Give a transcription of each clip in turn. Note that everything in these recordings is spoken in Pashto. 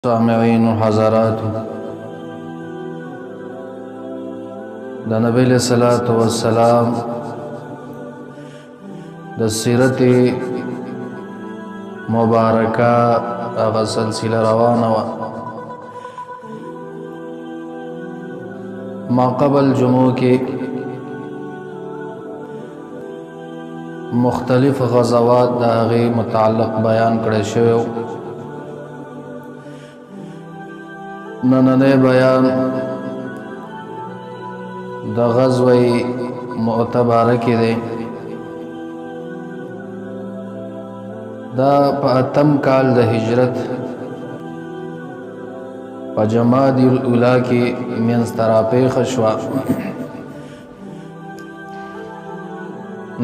سامعین و حضرات دا نبی علیہ الصلوۃ والسلام د سیرت مبارکہ هغه سلسله روانه وه. ما قبل جمعو کې مختلف غزوات د هغې متعلق بیان کړی شوی و. نننی بیان د غزوه معتبره کې دی. دا په اتم کال د هجرت په جمادی الاولی کې منځته راپېښه شوه.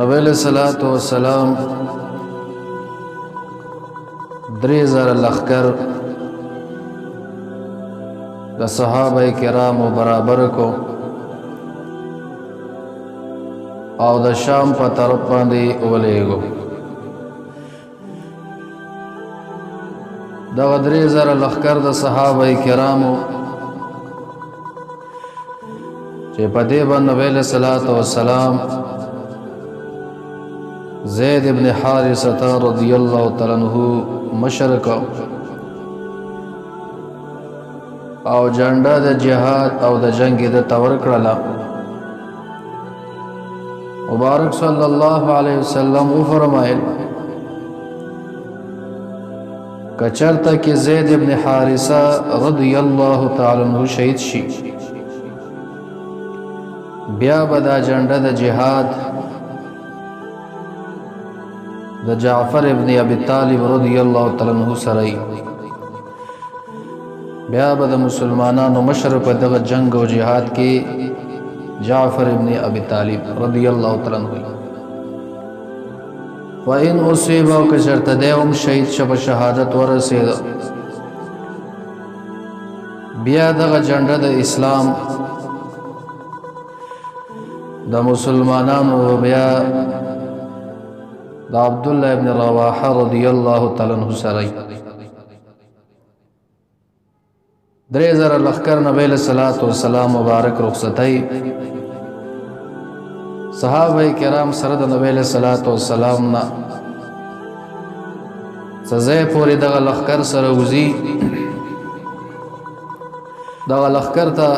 نبی علیہ الصلوۃ والسلام 3000 لښکر د صحابه کرامو برابر کو او د شام په طرف باندې ولېږو. دغه 3000 لښکر د صحابه کرامو چې په دې باندې نبی علیہ الصلوۃ والسلام زید ابن حارثه رضی الله تعالی عنہ مشر کو او جنډه د جهاد او د جنگ د تور کړله. مبارک صلی الله علیه وسلم فرمایل کچرته کې زید ابن حارثه رضی الله تعالی عنہ شهید شي بیا به دا جنډه د جهاد د جعفر ابن ابي طالب رضی الله تعالی عنہ سره بیا به د مسلمانانو مشر په دغه جنگ او جهاد کې جعفر ابن ابي طالب رضی الله تعالی عنہ. وان اصيب او کشرته دیوم شهید شب شهادت ورسید بیا دغه جنډه د اسلام د مسلمانانو بیا د عبد الله ابن رواحه رضی الله تعالی عنہ سره 3000 لښکر نبی علیہ الصلوۃ والسلام مبارک رخصتای صحابه کرام سره د نبی علیہ الصلوۃ والسلام نه سزا پورې دغه لښکر سره وزي. دغه لښکر ته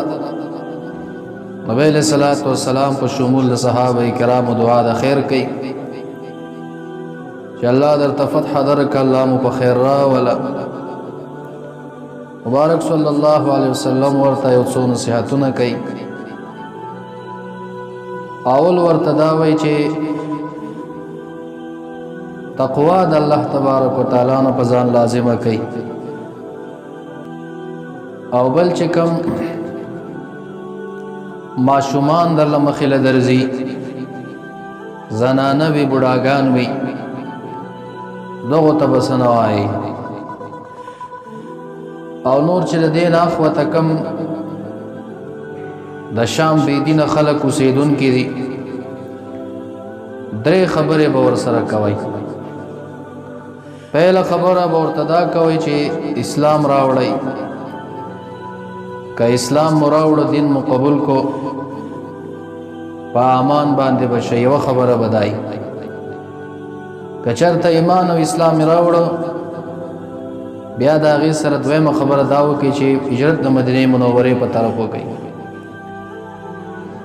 نبی علیہ الصلوۃ والسلام په شمول د صحابه کرام دعا د خیر کوي چې الله درته فتح درک، الله مو په خیر راوله. مبارک صلی الله علیه وسلم ورته یو څو نصیحتونه کوي. اول ورته دا وایي چې تقوا د الله تبارک وتعالی نه په ځان لازمه کوي، او بل چې کوم ماشومان درله مخې له درځي، زنانه وي بوډاګان وي، دغو ته به څه نه وایي. او نور چې د دې نه اخوته کم د شام بېدینه خلک اوسېدونکي دي، 3 خبرې به ورسره کوئ. پهله خبره به ورته دا کوئ چې اسلام راوړئ. که اسلام مو راوړو، دین مو قبول کو، په امان باندې به شئ. یوه خبره به دای که چېرته ایمان او اسلام یې راوړو، بیا د هغې سره دویمه خبره دا وکړئ چې هجرت د مدینې منورې په طرف وکړئ.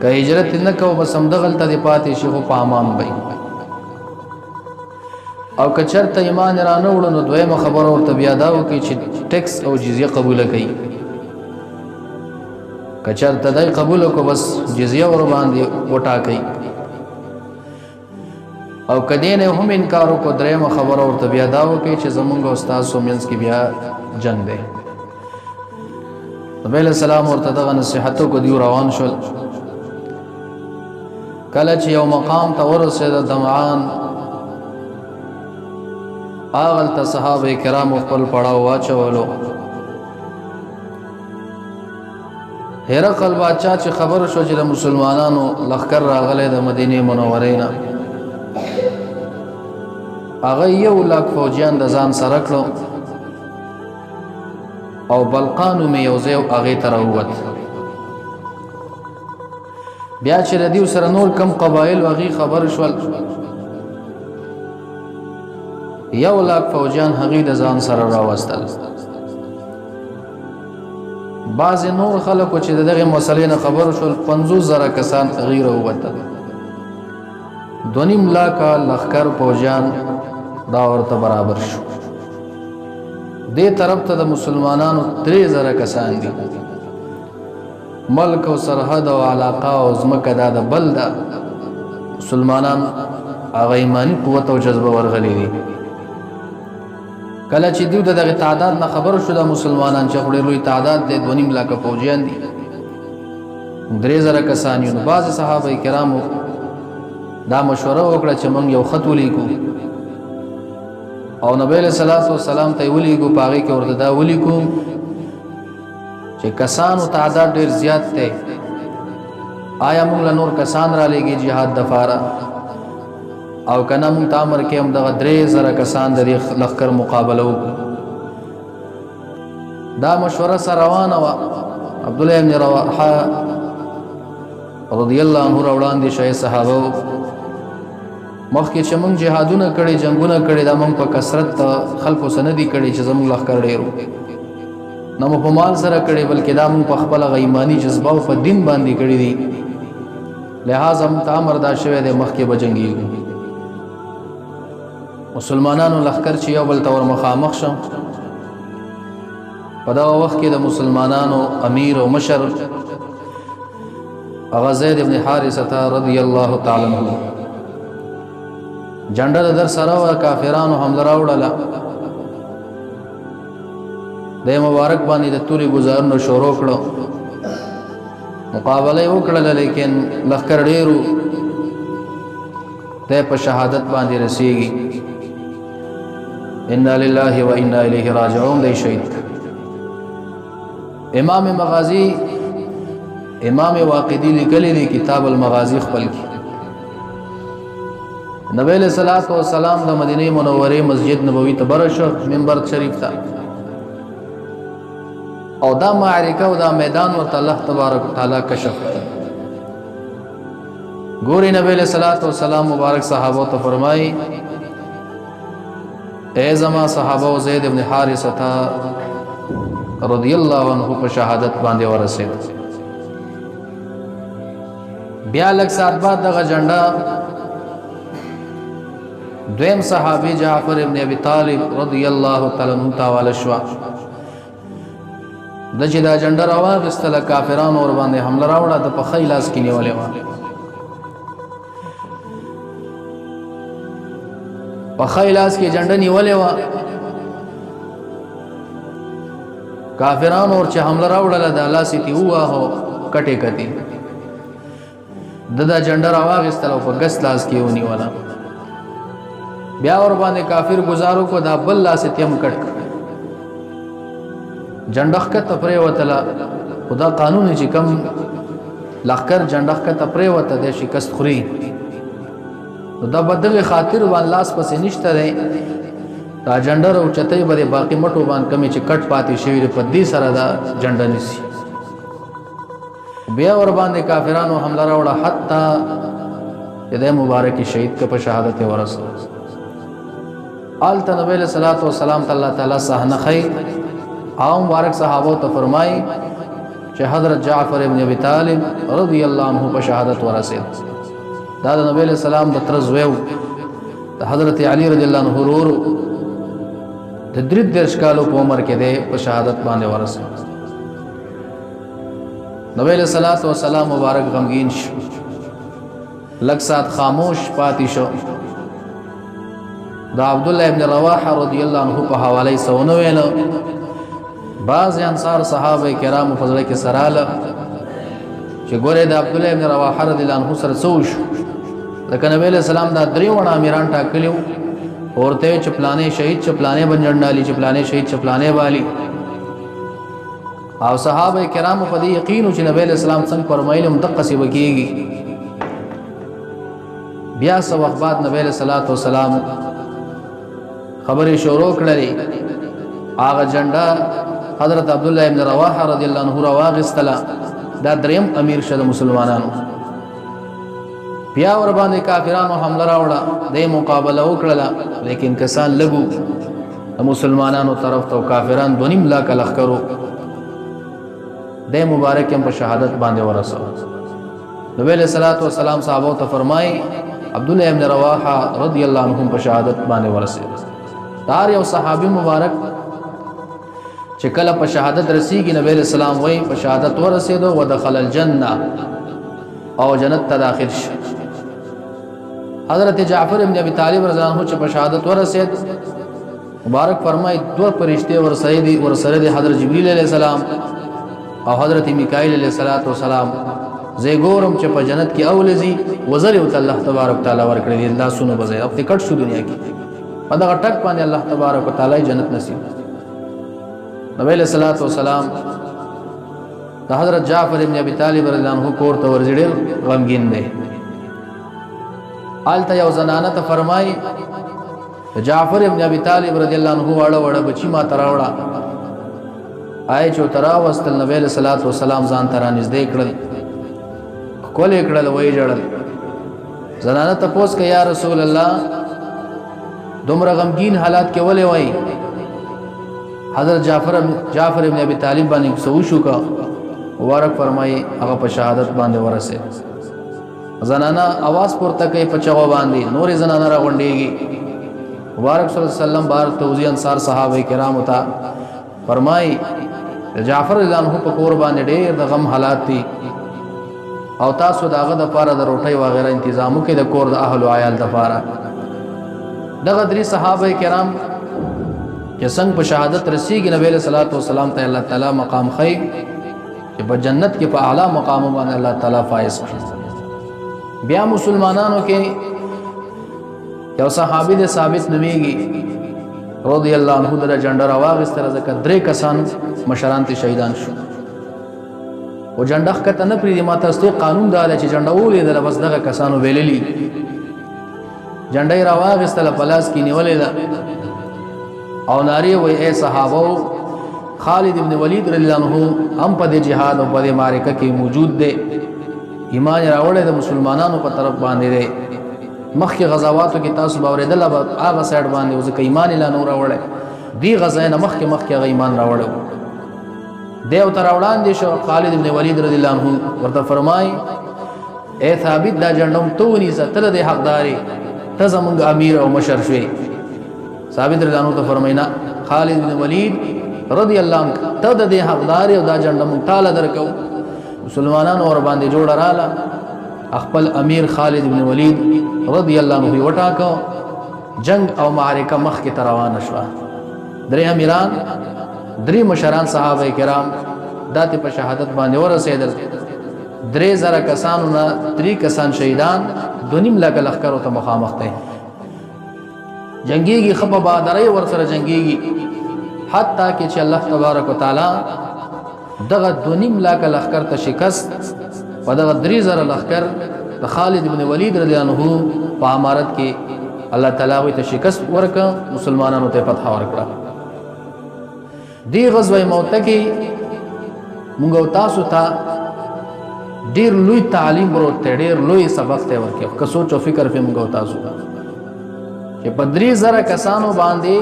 که هجرت نه کوو، بس همدغلته دې پاتې شي، خو په امان به. او که چېرته ایمان یې رانه وړو، نو دویمه خبره ورته بیا دا وکړئ چې ټیکس او جزیه قبوله کوي. که چېرته دی قبوله کړو، بس جزیه ورباندې وټاکئ. او کدی نه هم انکار وکړو، درېمه خبره ورته بیا دا وکړي چې زمونږ او ستاسو منځ کې بیا جنګ دی. نبی علیہ السلام ورته دغه نصیحت وکړو، دوی روان شول. کله چې یو مقام ته ورسېده، دمعان، هغلته صحابه کرامو خپل پړاو واچولو. هرقل باچا چې خبر شو چې د مسلمانانو لښکر راغلی د مدینې منورې نه، هغه 1 لک فوجیان د ځان سره کړو او بلقانو مې یو ځای هغې ته راووت. بیا چې د دیو سره نور کم قبایل هغې خبر شول، 1,00,000 فوجیان هغې د ځان سره راوستل. بعضې نور خلکو چې د دغې مسلې نه خبر شول 50,000 کسان هغې راووتل. 2.5 لاکه لښکر فوجیان دا ورته برابر شو. دې طرف ته د مسلمانانو 3,000 کسان دي. ملک او سرحد او علاقه او ځمکه دا د بل ده. مسلمانان هغه ایماني قوت او جذبه ورغلي دي. کله چې دوی د دغه تعداد نه خبر شو د مسلمانان چې ډېر لوی تعداد دی 2.5 لاکه فوجیان دي 3,000 کسان یو. بعض صحابه کرامو دا مشوره وکړه چې موږ یو خط ولیکو او نبی علیہ الصلوۃ والسلام ته ولیکو، په هغې کې ورته دا ولیکو چې کسانو تعداد ډېر زیات دی، آیا موږ له نور کسان را لېږي جهاد دپاره او که نه موږ ته امر کې هم دغه 3,000 کسان د دې لښکر مقابله وکړو. دا مشوره سره روانه وه. عبدالله ابن رواحه رضی الله عنه راوړاندې شوی صحابه و. مخکې چې موږ جهادونه کړي، جنګونه کړي، دا موږ په کثرت خلکو سره نه دي کړي چې زموږ لښکر ډېر و، نه مو په مال سره کړي، بلکې دا موږ په خپله ایماني جذبه او په دین باندې کړي دي. لہذا موږ ته امر دا شوی دی مخکې به جنګېږو. مسلمانانو لښکر چې یو بل ته ور مخامخ شو، په دغه وخت کې د مسلمانانو امیر او مشر هغه زید ابن حارثه رضی الله تعالی عنہ جنډه در سره و. کافرانو حمله راوړله، د مبارک باندې د تورې ګزارونو شروع کړو، مقابله یې وکړله، لیکن لښکر ډېرو دی په شهادت باندې رسېږي. انا لله و انا الیه راجعون دی شهید. امام مغازی امام واقدی لیکلی دی کتاب المغازی خپل کې. نبی علیہ الصلوۃ والسلام د مدینه منورې مسجد نبوي ته برشه منبر شریف ته، او دا معرکه او دا میدان ورته الله تبارک وتعالى کشف کړ. ګوري نبی علیہ الصلوۃ والسلام مبارک صحابه ته فرمایي اے زما صحابه زید ابن حارثه رضی الله عنه په شهادت باندې ورسید. بیا لږ ساعت بعد دغه جنډه دویم صحابي جعفر ابن ابي طالب رضی الله تعالی عنہ تاواله شو. د چې دا جنډه راواغېستله، کافرانو ور باندې حمله راوړه، د پخه یې لاس کې نیولې وه. پخه یې لاس کې جنډه نیولې وه. کافرانو ور چې حمله راوړله، دا لاس یې ترې وواهه، کټې کتې د دا جنډه راواغېستله او په ګس لاس کې یې ونیوله. بیا ور باندې کافر گزارو کو، دا بل لاس یې هم کټ کړ. جنډه ښکته پرېوتله، خو دا قانون چې کم لښکر جنډه ښکته پرېوته دی شکست خوري، نو دا به دغې خاطر باندې لاس پسې نشته دی، دا جنډه راوچتۍ به د باقي مټو باندې کمې چې کټ پاتې شوي دي په دې سره دا جنډه نیسي. بیا ور باندې کافرانو حمله راوړه، حتی چې دی مبارک شهید که په شهادت یې ورسول. آلته نبی علیہ الصلوۃ والسلام ته الله تعالی صحنه ښیي او مبارک صحابو ته فرمایي چې حضرت جعفر ابن ابي طالب رضی الله عنه په شهادت ورسید. دا د نبی علیہ السلام د تره زوی و، د حضرت علی رضی الله عنه ورور و، د 33 کالو په عمر کې دی په شهادت باندې ورسید. نبی علیہ الصلوۃ والسلام مبارک غمگین شو، لږ ساعت خاموش پاتې شو. دا عبدالله ابن رواحه رضی الله عنه په حواله یې څه ونه ویله. بعض انصار صحابه کرامو په زړه کې سراله چې ګورې د عبدالله ابن رواحه رضی الله عنه سره څه وشو، ځکه نبی علیہ السلام دا 3 وړه امیران ټاکلي وو، ورته چې پلانې شهید چې پلانې به جنډالي، چې پلانې شهید چې پلانې بالي. او صحابه کرامو په دې یقین چې نبی علیہ السلام څنګه فرمایلی مدقسې به کېږي. بیا څه وخت بعد نبی علیہ الصلوۃ والسلام خبرې شروع کړلې، هغه جنډه حضرت عبدالله ابن رواحه رضی الله عنه راواغستله دا دریم امیر شه د مسلمانانو. بیا ور باندې کافرانو حمله راوړه، د مقابله وکړه، لیکن کسان لګو د مسلمانانو طرف ته، کافران 2.5 لاک لښکرو د مبارک هم په شهادت باندې ورسو. نبی علیہ الصلوۃ والسلام صحابه ته فرمای عبدالله ابن رواحه رضی الله عنه په شهادت باندې ورسید. دار یو صحابي مبارک چې کله په شهادت رسیږي، نبی علیہ السلام وای په شهادت ورسېدو ودخل الجنه، او جنت ته داخل شي. حضرت جعفر ابن ابي طالب رضی الله عنه چې په شهادت ورسید، مبارک فرمای دو فرشتے ورسره دي، حضرت جبريل علیہ السلام او حضرت میکائیل علیہ السلام. زه ګورم چې په جنت کې اولزي وزر او الله تبارک تعالی ورکړي دي، الله سونه بځای او ټکټ شو دنیا کې په دغه ټک باندې الله تبارک تعالی جنت نصیب. نبی علیہ الصلوۃ والسلام د حضرت جعفر ابن ابي طالب رضی الله عنه کور ته ورځړل، غمگین دی. آلته یو زنانه ته فرمای جعفر ابن ابي طالب رضی الله عنه واړه بچی ما تراوړه، آی چې ترا واستل. نبی علیہ الصلوۃ والسلام ځان ترا نږدې کړل، کولې کړل، وای جړل. زنانه ته پوښتنه کوي یا رسول الله دومره غمگین حالات کې ولې وای؟ حضرت جعفر ابن ابي طالب باندې سو شو کا، مبارک فرمایي هغه په شهادت باندې ورسه. زنانه आवाज پورته کوي په چغو باندې، نورې زنانه راغونډيږي. مبارک صلی الله علیه وسلم بار توزیع انصار صحابه کرام ته فرمایي جعفر رضی الله عنه په کور باندې ډېر د غم حالات دي، او تاسو داغه د پاره د روټي وغیرہ تنظیم وکړئ د کور د اهل او عیال د پاره. دغه درې صحابه کرام چې څنګه په شهادت رسیږي، نبی علیہ الصلوۃ والسلام ته الله تعالی مقام خی چې په جنت کې په اعلی مقام باندې الله تعالی فائز کړي. بیا مسلمانانو کې یو صحابي د ثابت نومیږي رضی الله عنه د جنډر واغستره، ځکه 3 کسان مشران ته شهیدان شو. او جنډخ کته نه پریدي، ما تاسو قانون دا چې جنډه ولې د بس دغه کسانو ویللی جنډه راواغستله پلاس کې نیولې ده، او ناری وای اے صحابه خالد ابن ولید رضی الله عنه هم په جهاد او په معرکه کې موجود دی، ایمان راوړل د مسلمانانو په طرف باندې دی. مخکې غزواتو کې تاسو باورېدل هغه سایډ باندې ځکه ایمان لا نور راوړل، دی غزا نه مخکې هغه ایمان راوړل. دیو تر وړاندې شو خالد ابن ولید رضی الله عنه ورته فرمای اے ثابت دا جنډم تو ني ستل د حقداري ته زمونږ امیر او مشر شوي. ثابت رضی الله عنه ته فرماینا خالد ابن ولید رضی الله عنه ته د حقداري او دا جنډم تعالی درکو. مسلمانانو اور باندې جوړ رااله، خپل امیر خالد ابن ولید رضی الله عنه وټاکو. جنگ او معرکه مخ کې روانه شو. درې امیران، 3 مشران صحابه کرام داته په شهادت باندې ورسېدل. 3000 کسانو نه 3 کسان شهیدان، 2.5 لاک لښکرو ته مخامخ دي. جنگيږي خپه بادرې ور سره جنگيږي، حتی کې چې الله تبارک وتعالى دغه 2.5 لاک لښکر ته شکست په دغه 3000 لښکر د خالد ابن ولید رضی الله عنه په امارت کې الله تعالی ته شکست ورکړه، مسلمانانو ته فتح ورکړه. دی غزوه موته کې موږ تاسو ته ډیر لوی تعلیم ورته، ډیر لوی سبق ته ورکړو. که سوچ او فکر په موږ تاسو چې په 3000 کسانو باندې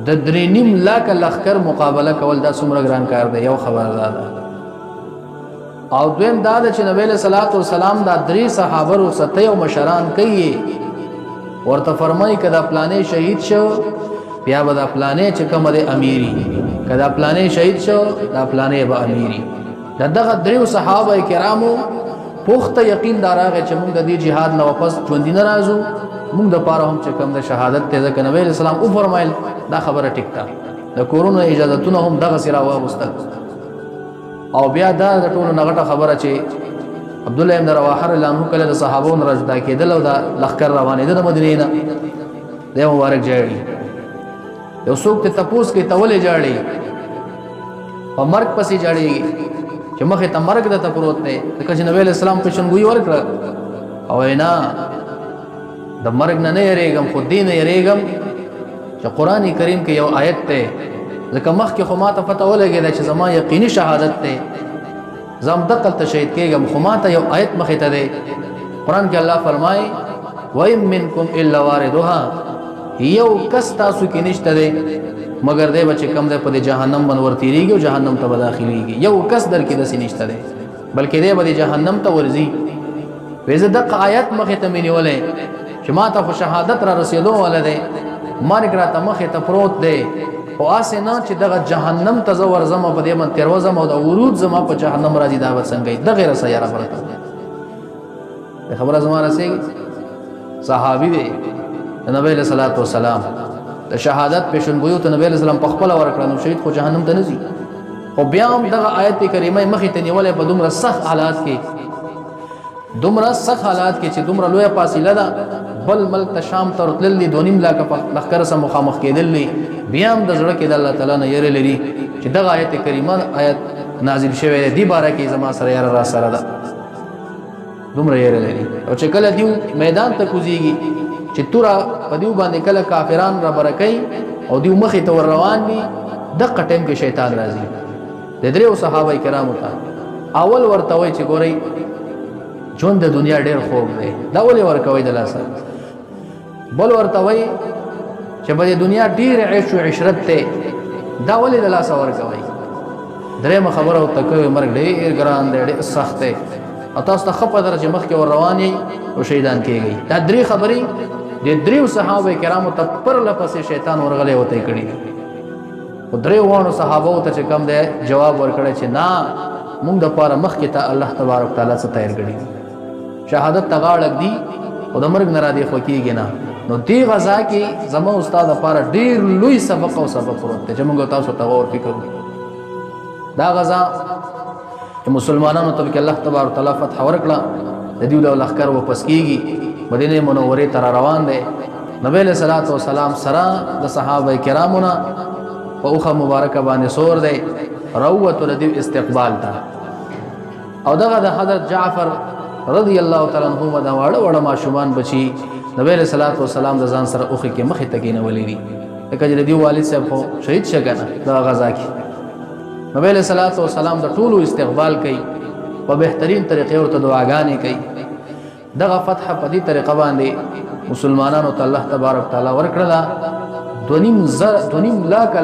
د 3.5 لاک لښکر مقابله کول دا څومره ګران کار دی، یو خبر ده. او دویم دا چې نبی له صلوات و سلام دا 3 صحابه او 7 مشران کوي، ورته فرمایي کدا پلانې شهید شو بیا به دا پلانې چې کوم د امیری، کدا پلانې شهید شو دا پلانې به امیری. دغه 3 صحابه کرامو پوخته یقین دراغه چې موږ د دې جهاد نه واپس ژوند نه راځو، موږ د پاره هم چې کوم د شهادت ته ځکه نبی اسلام او فرمایل دا خبره ټیک ده. د کورونو اجازهتونه هم دغه سره واغستل. او بیا دا د ټولو نغټه خبره چې عبدالله ابن رواحه رضی الله عنه کله د صحابو نه راځدا کېدل او د لښکر روانېده د مدینې نه، د مبارک جاړي یو څوک ته تپوس کې تولې جاړي او مرګ پسې جاړي چې مخه ته مرګ د ته پروت دی، ځکه چې نبی اسلام په شنګوي ورکړه او نه د مرګ نه یریږم، خو دین یریږم چې قرآن کریم کې یو آیت ته ځکه مخکې خو ما ته پته ولګېده چې زما یقیني شهادت دی، زه هم دقلته شهید کېږم، خو ما ته یو آیت مخې ته دی. قرآن کې الله فرمایي وَإِن مِّنكُمْ إِلَّا وَارِدُهَا، یو کس تاسو کې نشته دی مگر دی به چې کم دی په دې جهنم باندې ورتېرېږي او جهنم ته به داخلېږي. یو کس در کې داسې نشته دی بلکې دی به دې جهنم ته ورځي. وایي زه دقه آیت مخې ته مې نیولی چې ما ته خو شهادت را رسېدو والا دی، مرګ راته مخې ته پروت دی، خو هسې نه چې دغه جهنم ته زه ورځم او په دې باندې تېروځم او د ورود زما په جهنم راځي، دا به څنګه وي؟ دغې رسه یاره خبره ته خبره زما رسېږي. صحابي دی د نبی علیه صلات وسلام د شهادت پیشنګویو ته نبی علیه السلام په خپله ورکړه، نو شهید خو جهنم ته نه ځي. خو بیا هم دغه آیت کریمه مخې ته نیولی په دومره سخت حالات کې، دومره سخت حالات کې چې دومره لویه فاصله ده، بل ملک ته شام ته رتلل دي، 2.5 لاکه لښکر سره مخامخ کېدل دي، بیا هم د زړه کې د الله تعالی نه یېرې لري چې دغه آیت کریمه آیت نازل شوی دی، دې باره کې زما سره یاره را سره ده، دومره یېرې لري. او چې کله دیو میدان ته کوزیږي چې توره په دیو باندې کله کافران را بره کوي او دیو مخې ته ور روان وي، دغه ټایم کې شیطان راځي د دریو صحابه کرامو ته. اول ورته وایي چې ګورئ ژوند د دنیا ډېر خوږ دی، دا ولې ورکوئ د لاسه؟ بل ورته وایي چې په دې دنیا ډېر عیش و عشرت دی، دا ولې د لاسه ورکوئ؟ درېیمه خبره ورته کوي مرګ ډېر ګران دی، ډېر سخت دی، او تاسو ته ښه پته ده چې مخکې ور روان یئ او شهیدان کېږئ. دا درې خبرې د دریو صحابه کرامو ته پرله پسې شیطان ورغلی وته یې کړي دي. خو درې واړو صحابو ته چې کوم دی جواب ورکړی چې نه، موږ دپاره مخکې ته الله تبارک تعالی څه تیار کړي دي، شهادت ته غاړه ږدي خو د مرګ نه رادېخوا کېږي نه. نو دې غذا کې زما استاد لپاره ډېر لوی سبق او سبق پروت دی چې موږ تاسو ته غور فکر وکړو. دا غذا چې مسلمانانو ته الله تبارک تعالی فتح ورکړه، د دې له لښکر واپس کېږي، مدینه منورې ته را روان دی. نبی علیه صلات وسلام سره د صحابه کرامو نه په اوښه مبارکه باندې سور دی، راووتو د دې استقبال ته. او دغه د حضرت جعفر رضی الله تعالی عنه دا واړه واړه ماشومان بچي نبی علیه صلات وسلام د ځان سره اوښې کې مخې ته کېنولي دي، لکه چې د دې والد صاحب خو شهید شه که نه دغه غذا کې. نبی علیه صلات وسلام د ټولو استقبال کوي، په بهترین طریقې ورته دعاګانې کوي. دغه فتح په دې طریقه باندې مسلمانانو ته الله تبارک تعالی ورکړله 2.5 لاکه